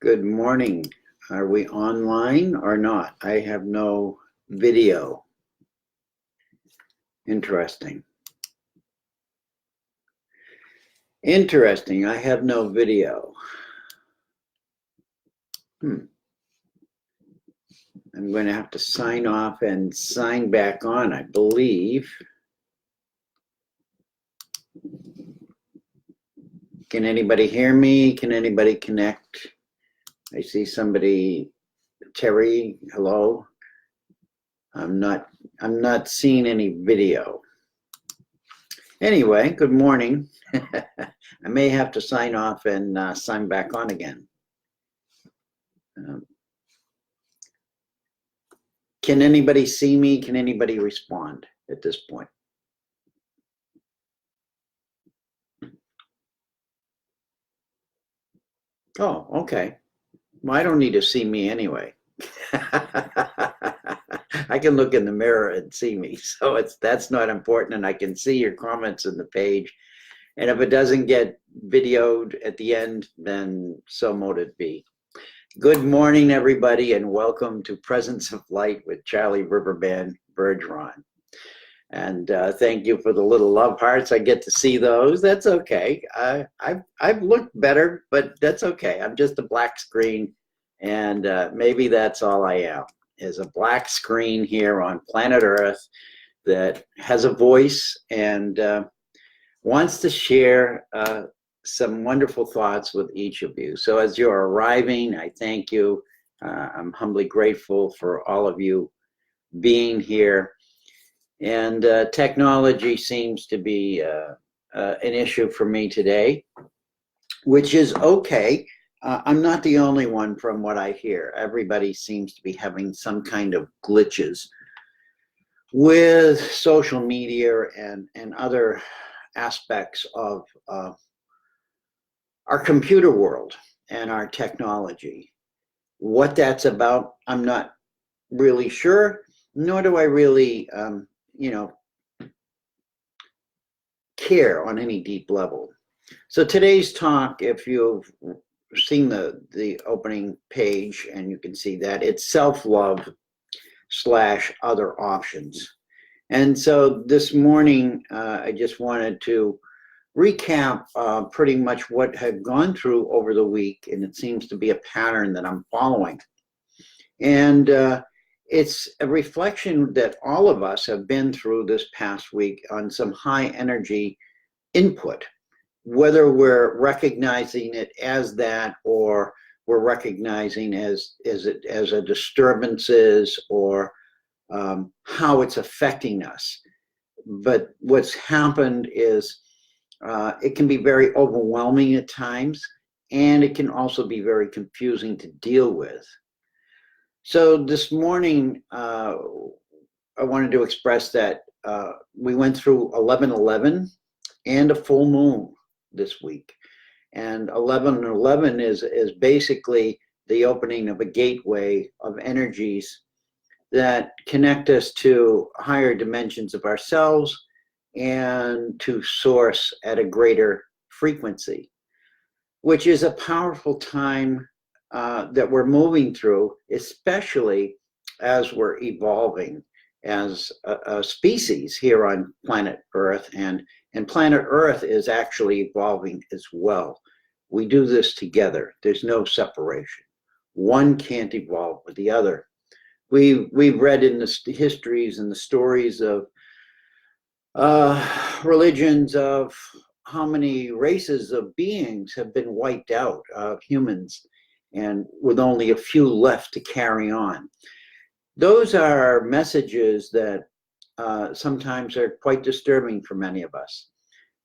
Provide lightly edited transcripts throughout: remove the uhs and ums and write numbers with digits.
Good morning. Are we online or not? I have no video. Interesting. Interesting. I have no video. I'm going to have to sign off and sign back on, I believe. Can anybody hear me? Can anybody connect? I see somebody, Terry, hello. I'm not seeing any video. Anyway, good morning. I may have to sign off and sign back on again. Can anybody see me? Can anybody respond at this point? Oh, okay. Well, I don't need to see me anyway. I can look in the mirror and see me, so that's not important, and I can see your comments in the page. And if it doesn't get videoed at the end, then so mote it be. Good morning, everybody, and welcome to Presence of Light with Charlie Bergeron. And thank you for the little love hearts. I get to see those. That's okay. I've looked better, but that's okay. I'm just a black screen, and maybe that's all I am, is a black screen here on planet Earth that has a voice and wants to share some wonderful thoughts with each of you. So as you're arriving, I thank you. I'm humbly grateful for all of you being here. And technology seems to be an issue for me today, which is okay. I'm not the only one from what I hear. Everybody seems to be having some kind of glitches with social media and other aspects of our computer world and our technology. What that's about, I'm not really sure, nor do I really care on any deep level. So today's talk, if you've seen the opening page, and you can see that it's self-love / other options. And so this morning, I just wanted to recap pretty much what I've gone through over the week, and it seems to be a pattern that I'm following. And it's a reflection that all of us have been through this past week on some high energy input, whether we're recognizing it as that, or we're recognizing as a disturbances, or how it's affecting us. But what's happened is it can be very overwhelming at times, and it can also be very confusing to deal with. So this morning, I wanted to express that we went through 11/11 and a full moon this week. And 11/11 is basically the opening of a gateway of energies that connect us to higher dimensions of ourselves and to source at a greater frequency, which is a powerful time that we're moving through, especially as we're evolving as a species here on planet Earth, and planet Earth is actually evolving as well. We do this together. There's no separation. One can't evolve with the other. We've read in the histories and the stories of religions of how many races of beings have been wiped out, of humans, and with only a few left to carry on. Those are messages that sometimes are quite disturbing for many of us.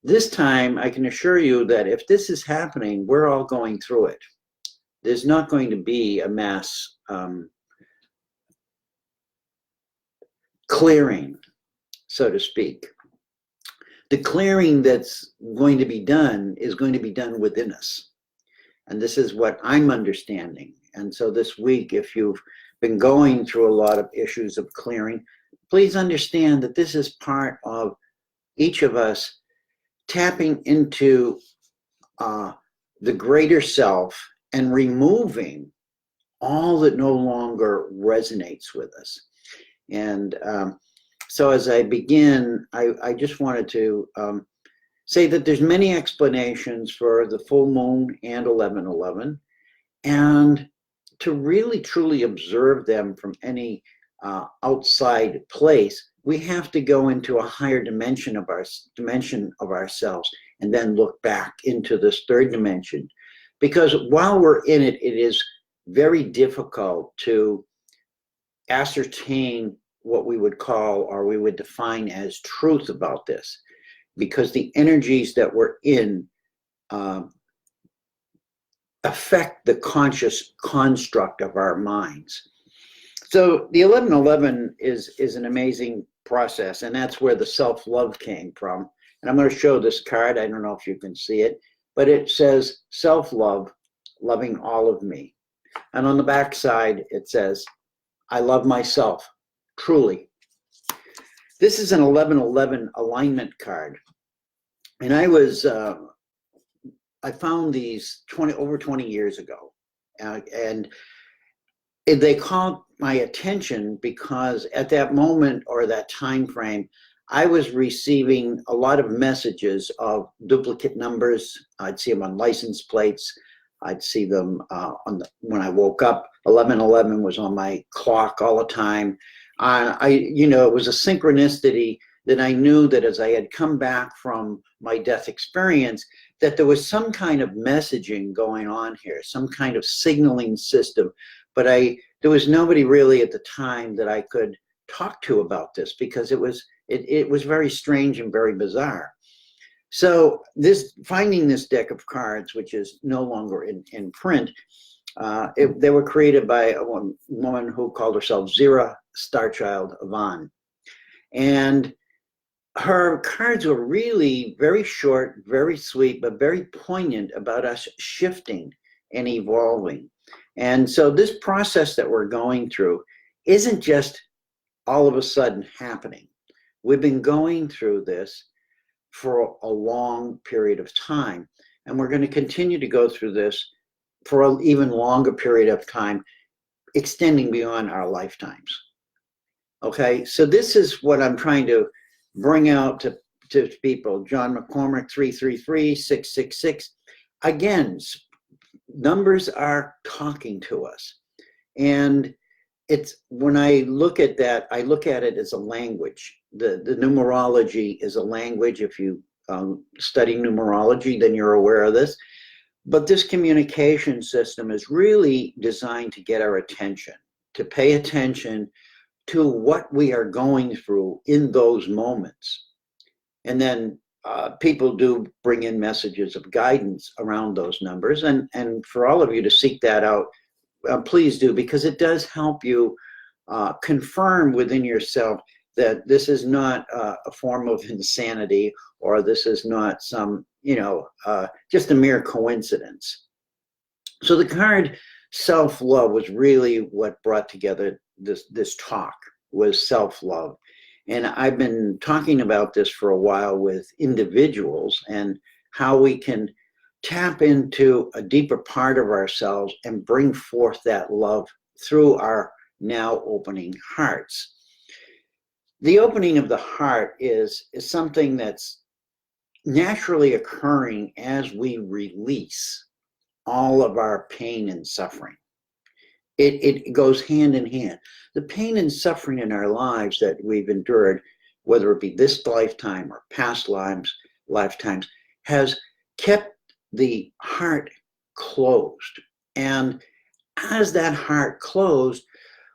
This time, I can assure you that if this is happening, we're all going through it. There's not going to be a mass clearing, so to speak. The clearing that's going to be done is going to be done within us. And this is what I'm understanding. And so this week, if you've been going through a lot of issues of clearing, please understand that this is part of each of us tapping into the greater self and removing all that no longer resonates with us. And so as I begin, I just wanted to say that there's many explanations for the full moon and 11/11, and to really truly observe them from any outside place, we have to go into a higher dimension of ourselves, and then look back into this third dimension. Because while we're in it, it is very difficult to ascertain what we would call, or we would define as, truth about this, because the energies that we're in affect the conscious construct of our minds. So the 11/11 is an amazing process, and that's where the self-love came from. And I'm going to show this card. I don't know if you can see it, but it says self-love, loving all of me. And on the back side, it says, I love myself, truly. This is an 11/11 alignment card. And I found these over 20 years ago. And they caught my attention because at that moment, or that time frame, I was receiving a lot of messages of duplicate numbers. I'd see them on license plates. I'd see them when I woke up. 11/11 was on my clock all the time. It was a synchronicity that I knew that as I had come back from my death experience, that there was some kind of messaging going on here, some kind of signaling system. But there was nobody really at the time that I could talk to about this, because it was very strange and very bizarre. So finding this deck of cards, which is no longer in print, they were created by a woman who called herself Zira Starchild Yvonne. And her cards were really very short, very sweet, but very poignant about us shifting and evolving. And so this process that we're going through isn't just all of a sudden happening. We've been going through this for a long period of time, and we're going to continue to go through this for an even longer period of time, extending beyond our lifetimes. Okay, so this is what I'm trying to bring out to people. John McCormick, 333-666. Again, numbers are talking to us. And when I look at that, I look at it as a language. The numerology is a language. If you study numerology, then you're aware of this. But this communication system is really designed to get our attention, to pay attention to what we are going through in those moments. And then people do bring in messages of guidance around those numbers. And for all of you to seek that out, please do, because it does help you confirm within yourself that this is not a form of insanity, or this is not some, just a mere coincidence. So the card self-love was really what brought together this talk, was self-love. And I've been talking about this for a while with individuals, and how we can tap into a deeper part of ourselves and bring forth that love through our now opening hearts. The opening of the heart is something that's naturally occurring as we release all of our pain and suffering. It goes hand in hand. The pain and suffering in our lives that we've endured, whether it be this lifetime or past lifetimes, has kept the heart closed. And as that heart closed,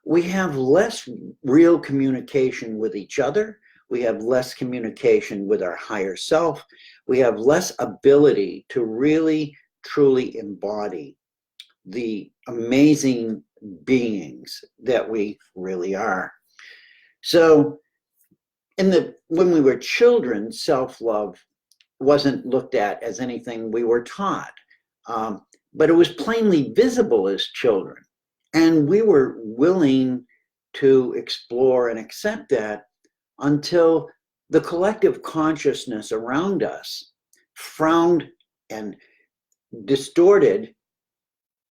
we have less real communication with each other. We have less communication with our higher self. We have less ability to really, truly embody the amazing beings that we really are. So when we were children, self-love wasn't looked at as anything we were taught, but it was plainly visible as children. And we were willing to explore and accept that until the collective consciousness around us frowned and distorted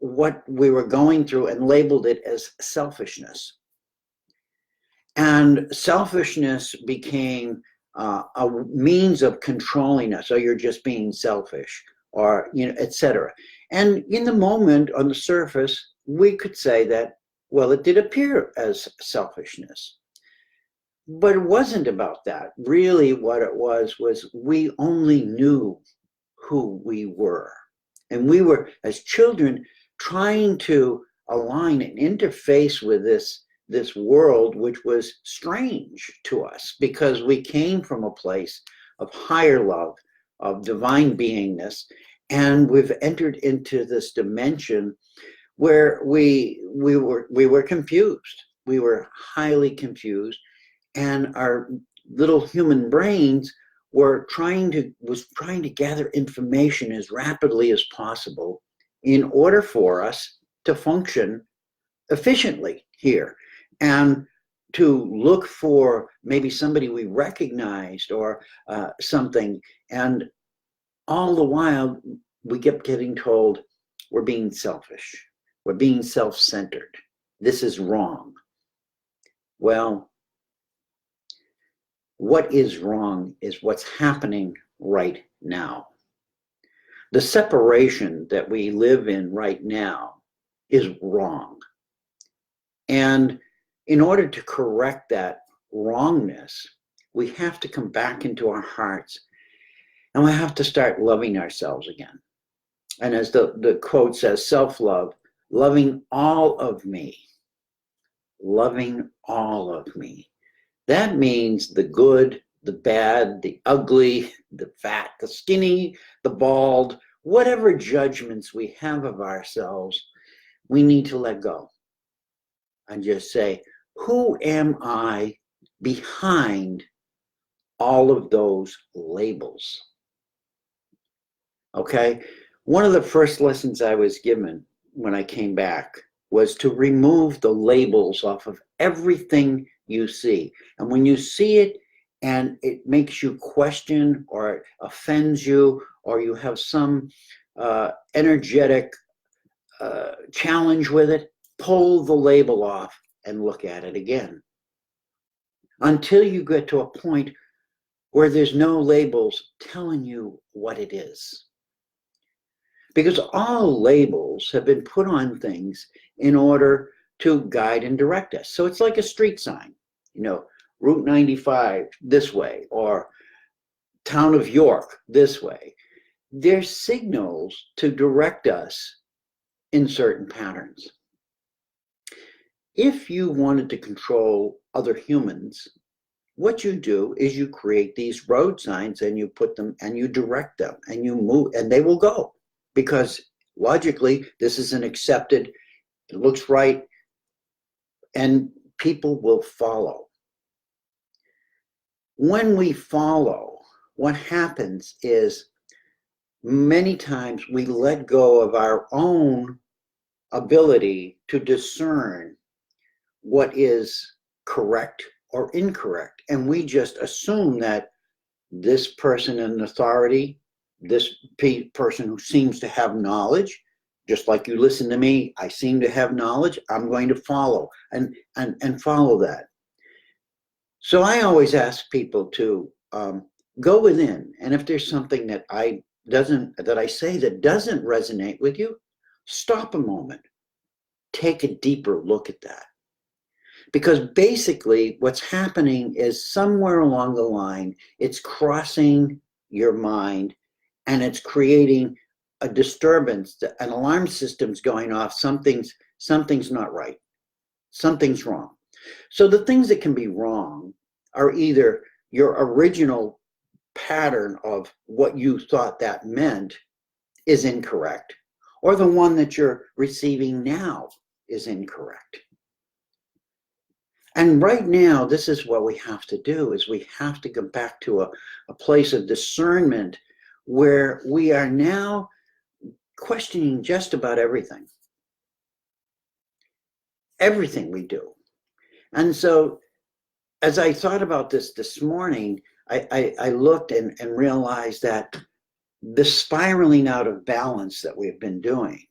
what we were going through and labeled it as selfishness. And selfishness became a means of controlling us. So you're just being selfish, or, etc. And in the moment, on the surface, we could say that, well, it did appear as selfishness. But it wasn't about that. Really, what it was we only knew who we were. And we were, as children, trying to align and interface with this world, which was strange to us because we came from a place of higher love, of divine beingness, and we've entered into this dimension where we were confused. We were highly confused, and our little human brains was trying to gather information as rapidly as possible in order for us to function efficiently here, and to look for maybe somebody we recognized or something. And all the while, we kept getting told, we're being selfish. We're being self-centered. This is wrong. Well, what is wrong is what's happening right now. The separation that we live in right now is wrong. And in order to correct that wrongness, we have to come back into our hearts, and we have to start loving ourselves again. And as the quote says, self-love, loving all of me, loving all of me. That means the good, the bad, the ugly, the fat, the skinny, the bald, whatever judgments we have of ourselves, we need to let go and just say, who am I behind all of those labels? Okay, one of the first lessons I was given when I came back was to remove the labels off of everything you see. And when you see it and it makes you question, or it offends you, or you have some energetic challenge with it, pull the label off and look at it again, until you get to a point where there's no labels telling you what it is. Because all labels have been put on things in order to guide and direct us. So it's like a street sign, Route 95 this way, or Town of York this way. They're signals to direct us in certain patterns. If you wanted to control other humans, what you do is you create these road signs, and you put them and you direct them, and you move, and they will go. Because logically, this is an accepted, it looks right, and people will follow. When we follow, what happens is many times we let go of our own ability to discern what is correct or incorrect. And we just assume that this person in authority, this person who seems to have knowledge, just like you listen to me, I seem to have knowledge, I'm going to follow and follow that. So I always ask people to go within, and if there's something that I say that doesn't resonate with you, stop a moment, take a deeper look at that. Because basically what's happening is somewhere along the line, it's crossing your mind, and it's creating a disturbance. An alarm system's going off. Something's not right. Something's wrong. So the things that can be wrong are either your original pattern of what you thought that meant is incorrect, or the one that you're receiving now is incorrect. And right now, this is what we have to do, is we have to go back to a place of discernment where we are now questioning just about everything we do. And so as I thought about this morning, I looked and realized that the spiraling out of balance that we've been doing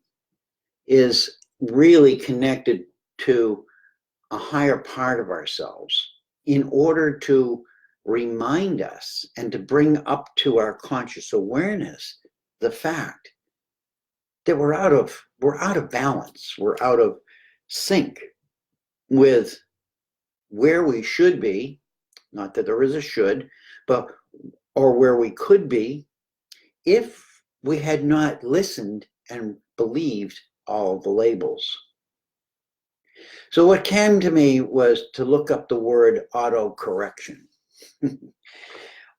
is really connected to a higher part of ourselves in order to remind us and to bring up to our conscious awareness the fact that we're out of balance, we're out of sync with where we should be, not that there is a should, but or where we could be if we had not listened and believed all the labels. So what came to me was to look up the word autocorrection.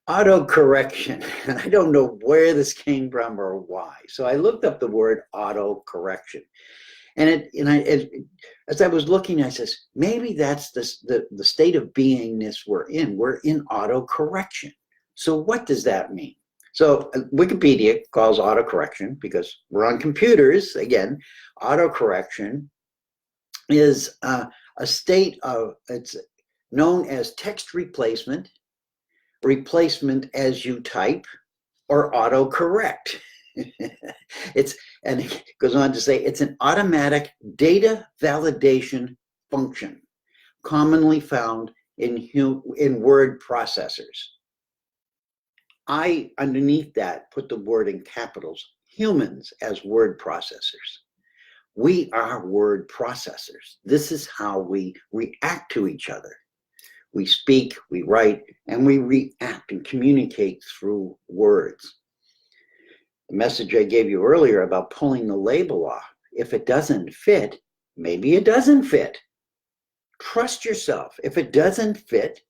Autocorrection, and I don't know where this came from or why. So I looked up the word autocorrection. And as I was looking, I says, maybe that's the state of beingness we're in. We're in autocorrection. So what does that mean? So Wikipedia calls autocorrection, because we're on computers, again, autocorrection is a state of, it's known as text replacement, replacement as you type, or autocorrect. And it goes on to say it's an automatic data validation function commonly found in word processors. I, underneath that, put the word in capitals, humans as word processors. We are word processors. This is how we react to each other. We speak, we write, and we react and communicate through words. The message I gave you earlier about pulling the label off, if it doesn't fit, maybe it doesn't fit. Trust yourself. If it doesn't fit,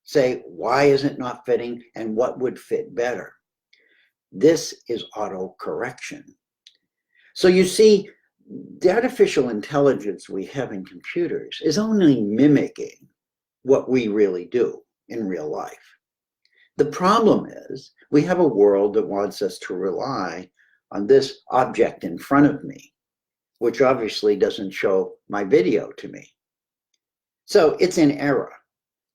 say, why is it not fitting and what would fit better? This is autocorrection. So you see, the artificial intelligence we have in computers is only mimicking what we really do in real life. The problem is we have a world that wants us to rely on this object in front of me, which obviously doesn't show my video to me. So it's in error.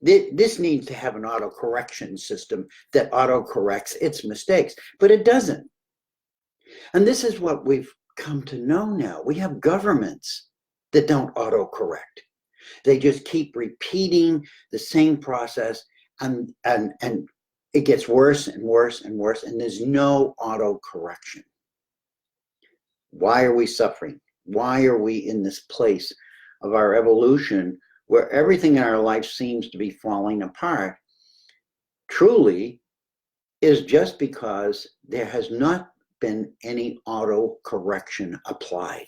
This needs to have an autocorrection system that autocorrects its mistakes, but it doesn't. And this is what we've come to know now. We have governments that don't autocorrect. They just keep repeating the same process, and it gets worse and worse and worse, and there's no autocorrection. Why are we suffering? Why are we in this place of our evolution where everything in our life seems to be falling apart? Truly is just because there has not been any autocorrection applied.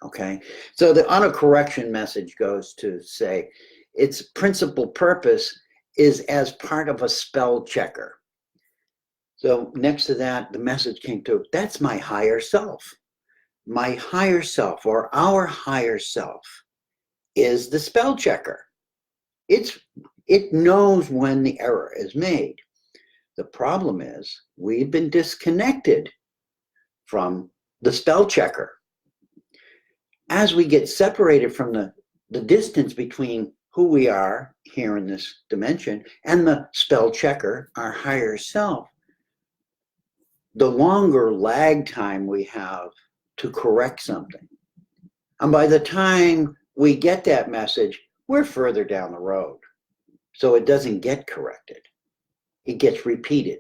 Okay, so the autocorrection message goes to say its principal purpose is as part of a spell checker. So next to that, the message came to, that's my higher self. My higher self, or our higher self, is the spell checker. It knows when the error is made. The problem is we've been disconnected from the spell checker. As we get separated from the distance between who we are here in this dimension and the spell checker, our higher self, the longer lag time we have to correct something. And by the time we get that message, we're further down the road. So it doesn't get corrected. It gets repeated,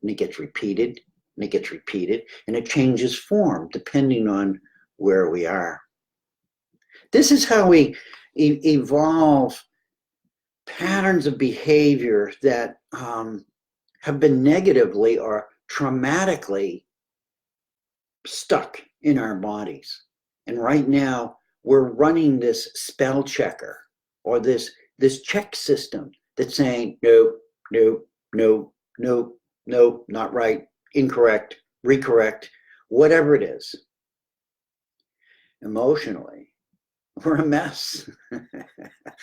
and it gets repeated, and it gets repeated, and it changes form depending on where we are. This is how we evolve patterns of behavior that have been negatively or traumatically stuck in our bodies. And right now, we're running this spell checker, or this check system that's saying, no, no, no, no, no, not right, incorrect, recorrect, whatever it is. Emotionally, we're a mess.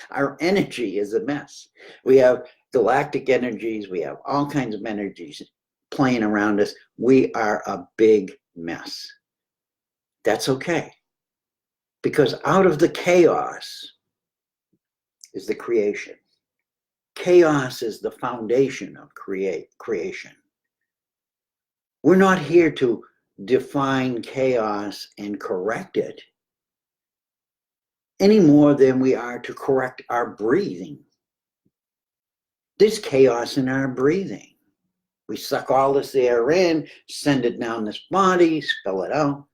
Our energy is a mess. We have galactic energies. We have all kinds of energies playing around us. We are a big mess. That's okay. Because out of the chaos is the creation. Chaos is the foundation of creation. We're not here to define chaos and correct it any more than we are to correct our breathing. There's chaos in our breathing. We suck all this air in, send it down this body, spill it out.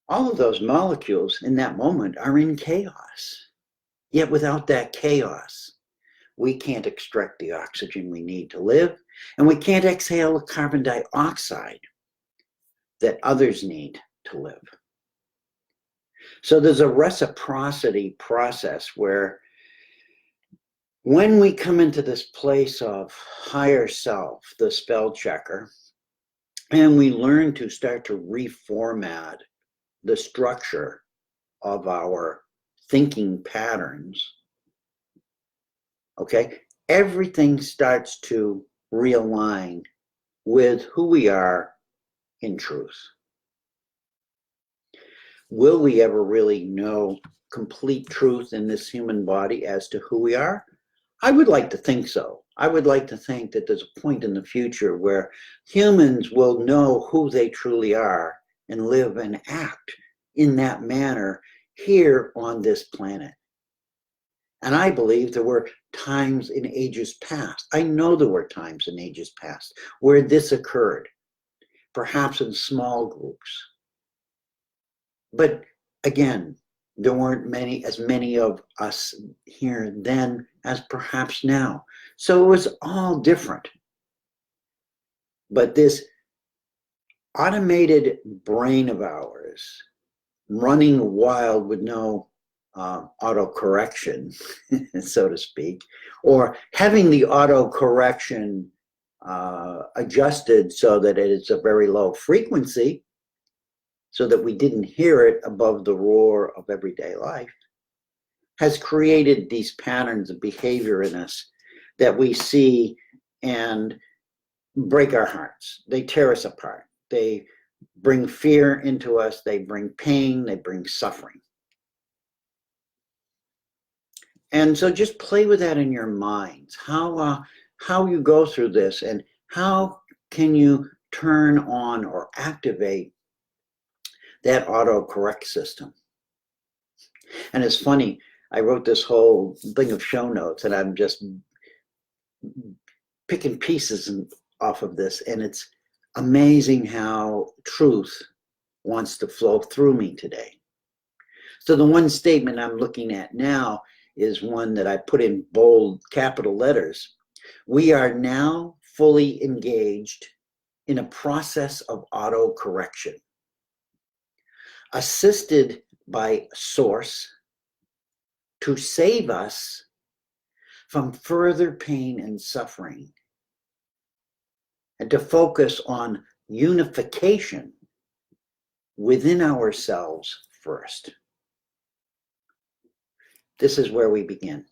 All of those molecules in that moment are in chaos. Yet without that chaos, we can't extract the oxygen we need to live, and we can't exhale the carbon dioxide that others need to live. So there's a reciprocity process where when we come into this place of higher self, the spell checker, and we learn to start to reformat the structure of our thinking patterns, okay, everything starts to realign with who we are in truth. Will we ever really know complete truth in this human body as to who we are? I would like to think so. I would like to think that there's a point in the future where humans will know who they truly are and live and act in that manner here on this planet. And I believe there were times in ages past, I know there were times in ages past where this occurred, perhaps in small groups. But again, there weren't as many of us here then as perhaps now. So it was all different. But this automated brain of ours, running wild with no autocorrection, so to speak, or having the autocorrection adjusted so that it is a very low frequency, so that we didn't hear it above the roar of everyday life, has created these patterns of behavior in us that we see and break our hearts. They tear us apart. They bring fear into us. They bring pain. They bring suffering. And so just play with that in your minds, how you go through this and how can you turn on or activate that autocorrect system. And it's funny, I wrote this whole thing of show notes and I'm just picking pieces off of this, and it's amazing how truth wants to flow through me today. So the one statement I'm looking at now is one that I put in bold capital letters. We are now fully engaged in a process of autocorrection, assisted by Source to save us from further pain and suffering, and to focus on unification within ourselves first. This is where we begin.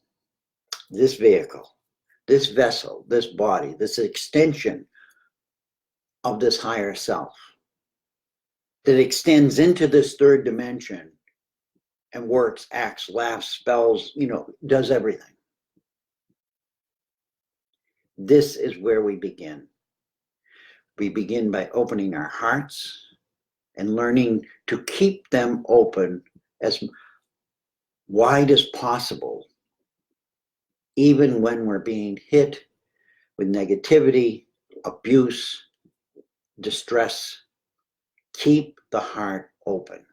This vehicle, this vessel, this body, this extension of this higher self that extends into this third dimension and works, acts, laughs, spells, does everything. This is where we begin. We begin by opening our hearts and learning to keep them open as wide as possible, even when we're being hit with negativity, abuse, distress. Keep the heart open.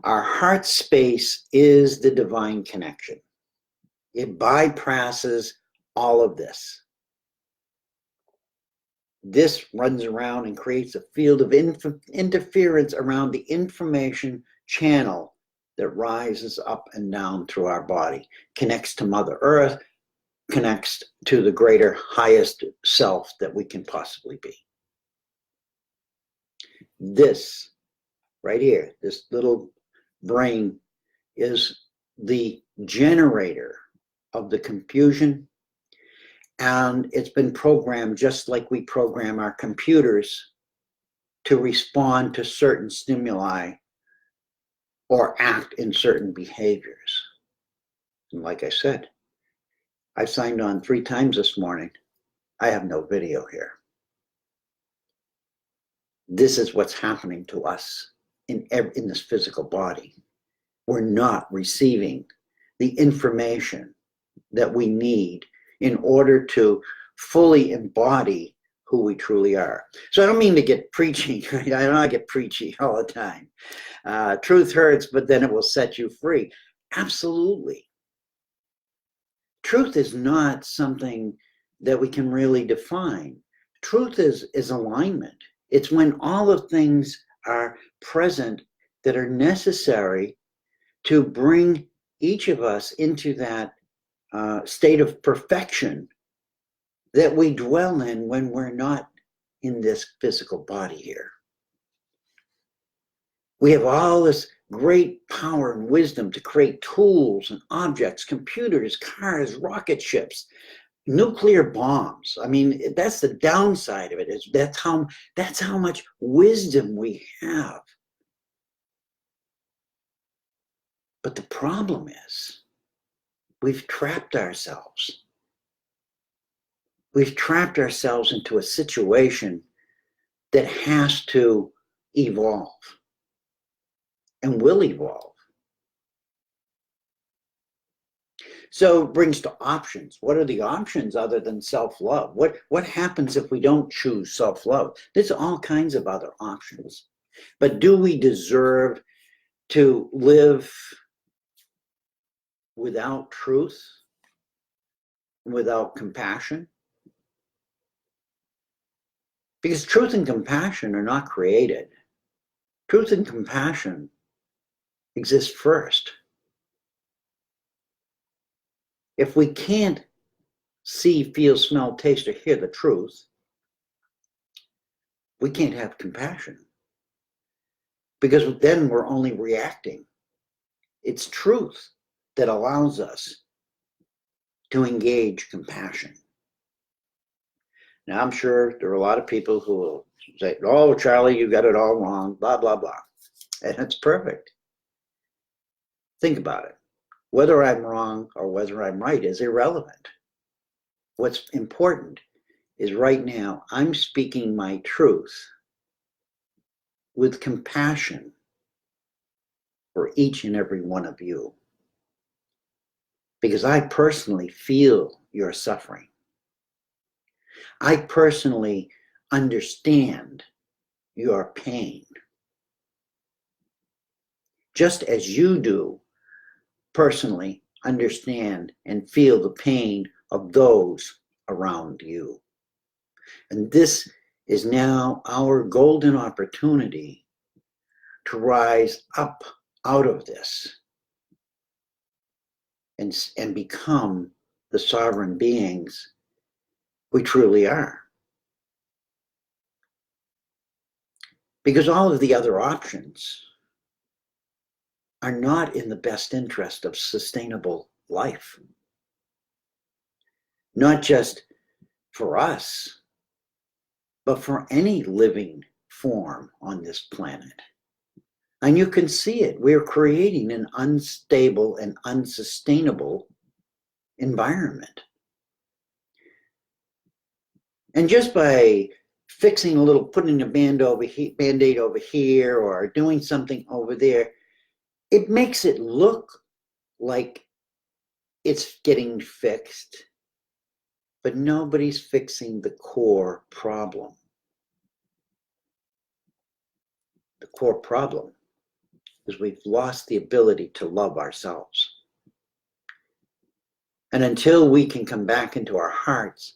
Our heart space is the divine connection. It bypasses all of this. This runs around and creates a field of interference around the information channel that rises up and down through our body, connects to Mother Earth, connects to the greater, highest self that we can possibly be. This right here, this little brain, is the generator of the confusion, and it's been programmed just like we program our computers to respond to certain stimuli or act in certain behaviors. And like I said, I signed on 3 times this morning. I have no video here. this is what's happening to us in this physical body. We're not receiving the information that we need in order to fully embody who we truly are. So I don't mean to get preachy. I don't get preachy all the time. Truth hurts, but then it will set you free. Absolutely. Truth is not something that we can really define. Truth is alignment. It's when all the things are present that are necessary to bring each of us into that state of perfection that we dwell in when we're not in this physical body here. We have all this great power and wisdom to create tools and objects, computers, cars, rocket ships, nuclear bombs. I mean, that's the downside of it. That's how much wisdom we have. But the problem is, we've trapped ourselves. We've trapped ourselves into a situation that has to evolve and will evolve. So it brings to options. What are the options other than self-love? What happens if we don't choose self-love? There's all kinds of other options. But do we deserve to live without truth, without compassion? Because truth and compassion are not created. Truth and compassion exist first. If we can't see, feel, smell, taste, or hear the truth, we can't have compassion. Because then we're only reacting. It's truth that allows us to engage compassion. Now, I'm sure there are a lot of people who will say, oh, Charlie, you got it all wrong, blah, blah, blah. And it's perfect. Think about it. Whether I'm wrong or whether I'm right is irrelevant. What's important is right now, I'm speaking my truth with compassion for each and every one of you. Because I personally feel your suffering. I personally understand your pain. Just as you do personally understand and feel the pain of those around you. And this is now our golden opportunity to rise up out of this and become the sovereign beings we truly are. Because all of the other options are not in the best interest of sustainable life. Not just for us, but for any living form on this planet. And you can see it. We're creating an unstable and unsustainable environment. And just by fixing a little, putting a Band-Aid over here or doing something over there, it makes it look like it's getting fixed, but nobody's fixing the core problem. The core problem is we've lost the ability to love ourselves. And until we can come back into our hearts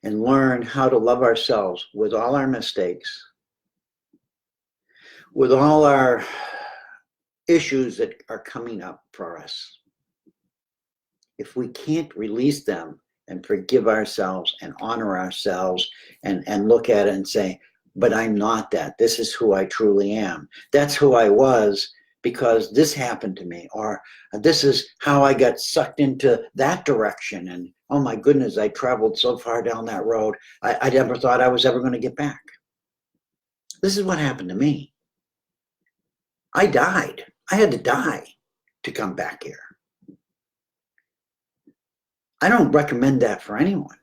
and learn how to love ourselves with all our mistakes, with all our issues that are coming up for us, if we can't release them and forgive ourselves and honor ourselves and look at it and say, but I'm not that. This is who I truly am. That's who I was because this happened to me, or this is how I got sucked into that direction. And oh my goodness, I traveled so far down that road. I never thought I was ever going to get back. This is what happened to me. I died. I had to die to come back here. I don't recommend that for anyone.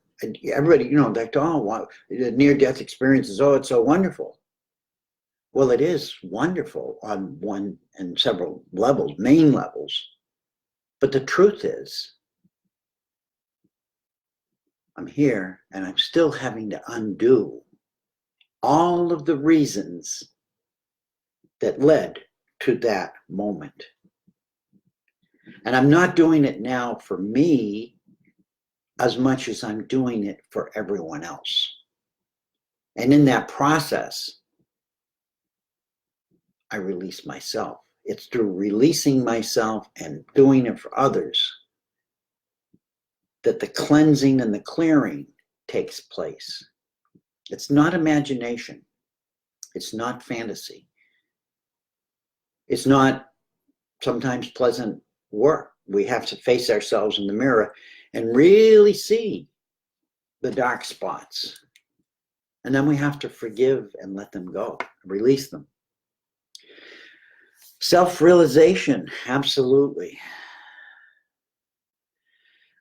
Everybody, like, oh, wow, near-death experiences, oh, it's so wonderful. Well, it is wonderful on one and several levels, main levels. But the truth is, I'm here and I'm still having to undo all of the reasons that led to that moment. And I'm not doing it now for me as much as I'm doing it for everyone else. And in that process, I release myself. It's through releasing myself and doing it for others that the cleansing and the clearing takes place. It's not imagination. It's not fantasy. It's not sometimes pleasant work. We have to face ourselves in the mirror and really see the dark spots. And then we have to forgive and let them go, release them. Self-realization, absolutely.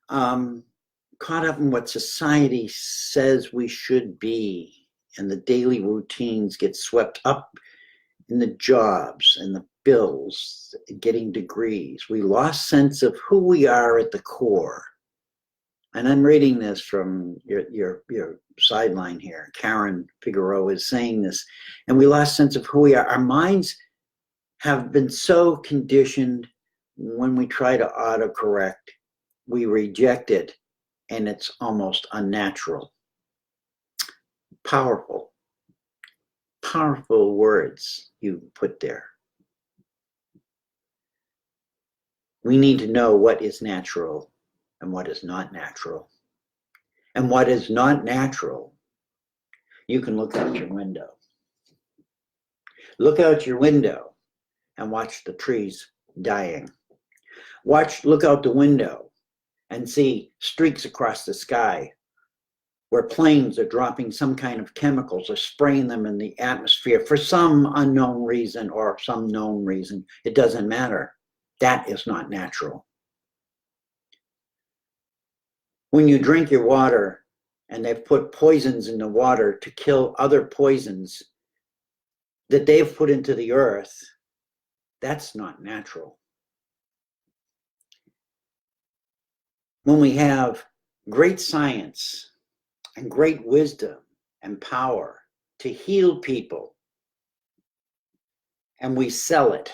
Caught up in what society says we should be, and the daily routines get swept up in the jobs and the bills, getting degrees. We lost sense of who we are at the core. And I'm reading this from your sideline here. Karen Figueroa is saying this. And we lost sense of who we are. Our minds have been so conditioned when we try to autocorrect, we reject it, and it's almost unnatural. Powerful words you put there. We need to know what is natural and what is not natural. And what is not natural, you can look out your window. Look out your window and watch the trees dying. Look out the window and see streaks across the sky where planes are dropping some kind of chemicals or spraying them in the atmosphere for some unknown reason or some known reason. It doesn't matter. That is not natural. When you drink your water and they've put poisons in the water to kill other poisons that they've put into the earth, that's not natural. When we have great science and great wisdom and power to heal people, and we sell it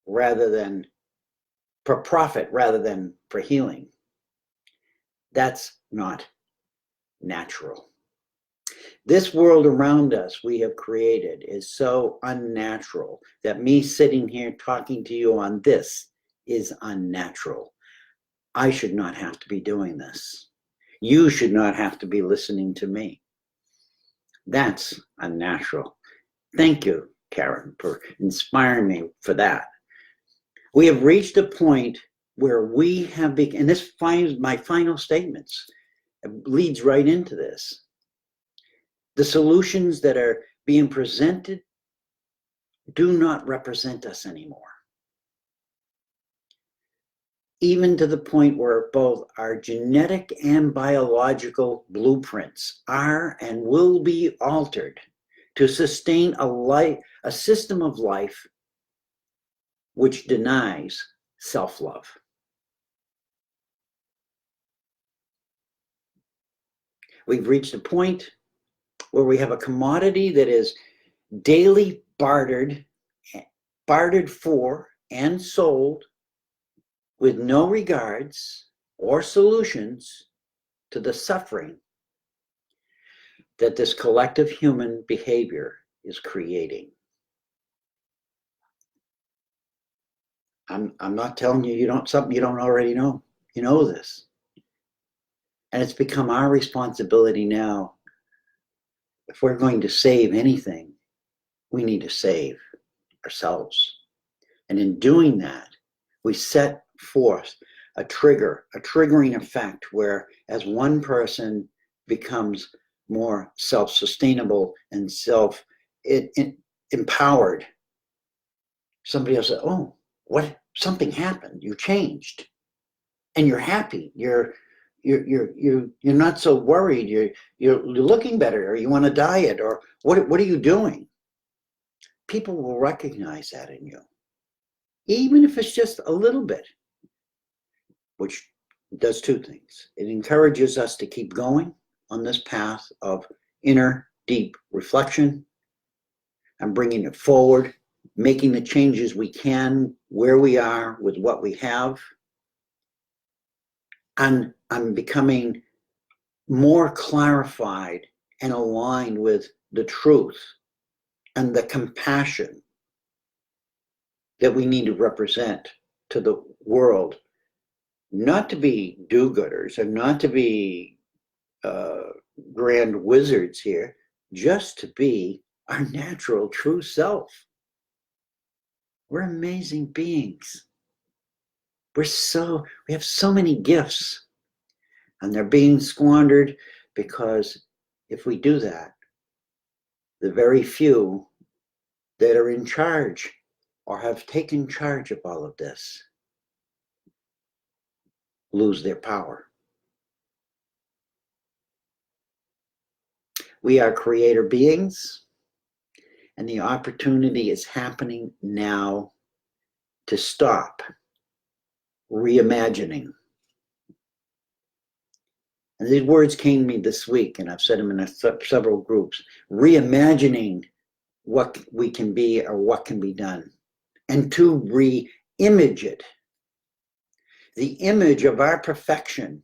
rather than for profit rather than for healing, that's not natural. This world around us we have created is so unnatural that me sitting here talking to you on this is unnatural. I should not have to be doing this. You should not have to be listening to me. That's unnatural. Thank you, Karen, for inspiring me for that. We have reached a point where we have become, and this finds my final statements, leads right into this. The solutions that are being presented do not represent us anymore. Even to the point where both our genetic and biological blueprints are and will be altered to sustain a system of life which denies self-love. We've reached a point where we have a commodity that is daily bartered for and sold with no regards or solutions to the suffering that this collective human behavior is creating. I'm not telling you something you don't already know. You know this. And it's become our responsibility now. If we're going to save anything, we need to save ourselves. And in doing that, we set forth a triggering effect where as one person becomes more self-sustainable and empowered, somebody else says, oh, what? Something happened. You changed. And you're happy. You're not so worried. You're looking better, or you want to diet, or what are you doing? people will recognize that in you, even if it's just a little bit, which does two things. It encourages us to keep going on this path of inner deep reflection and bringing it forward, making the changes we can where we are with what we have. And I'm becoming more clarified and aligned with the truth and the compassion that we need to represent to the world, not to be do-gooders and not to be grand wizards here, just to be our natural true self. We're amazing beings. We have so many gifts, and they're being squandered because if we do that, the very few that are in charge or have taken charge of all of this lose their power. We are creator beings, and the opportunity is happening now to stop reimagining. And these words came to me this week, and I've said them in several groups. Reimagining what we can be or what can be done, and to re-image it. The image of our perfection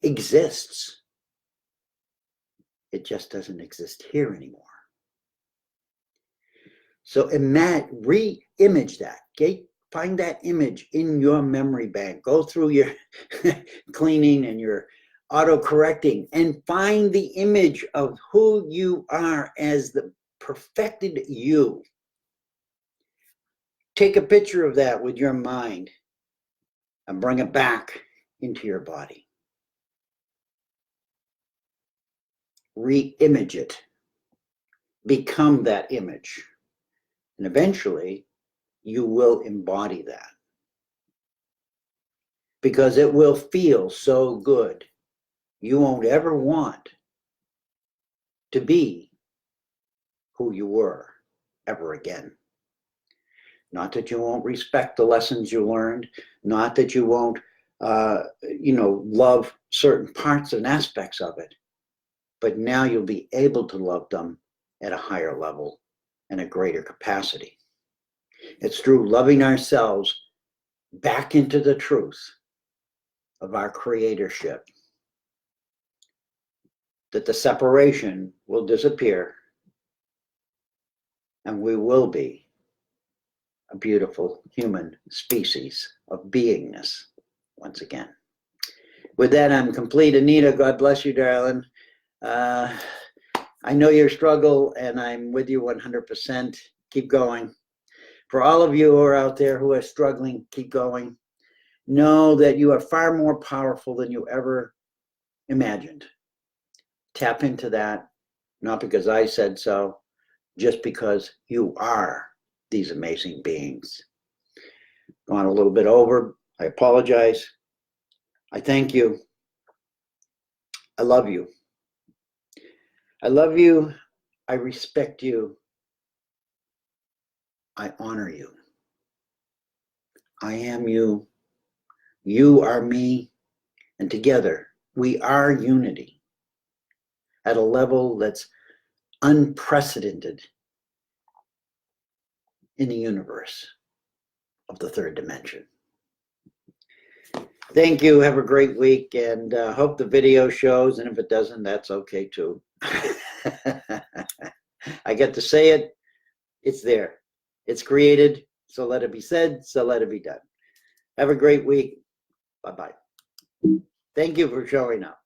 exists. It just doesn't exist here anymore. So re-image that. Find that image in your memory bank. Go through your cleaning and your auto-correcting and find the image of who you are as the perfected you. Take a picture of that with your mind and bring it back into your body. Re-image it. Become that image. And eventually, you will embody that. Because it will feel so good. You won't ever want to be who you were ever again. Not that you won't respect the lessons you learned, not that you won't, love certain parts and aspects of it, but now you'll be able to love them at a higher level and a greater capacity. It's through loving ourselves back into the truth of our creatorship that the separation will disappear and we will be a beautiful human species of beingness once again. With that, I'm complete. Anita, God bless you, darling. I know your struggle, and I'm with you 100%. Keep going. For all of you who are out there who are struggling, keep going. Know that you are far more powerful than you ever imagined. Tap into that, not because I said so, just because you are these amazing beings. Gone a little bit over. I apologize. I thank you. I love you. I love you. I respect you. I honor you. I am you. You are me. And together, we are unity at a level that's unprecedented in the universe of the third dimension. Thank you. Have a great week, and hope the video shows, and if it doesn't, that's okay too. I get to say it. It's there. It's created, so let it be said, so let it be done. Have a great week. Bye-bye. Thank you for showing up.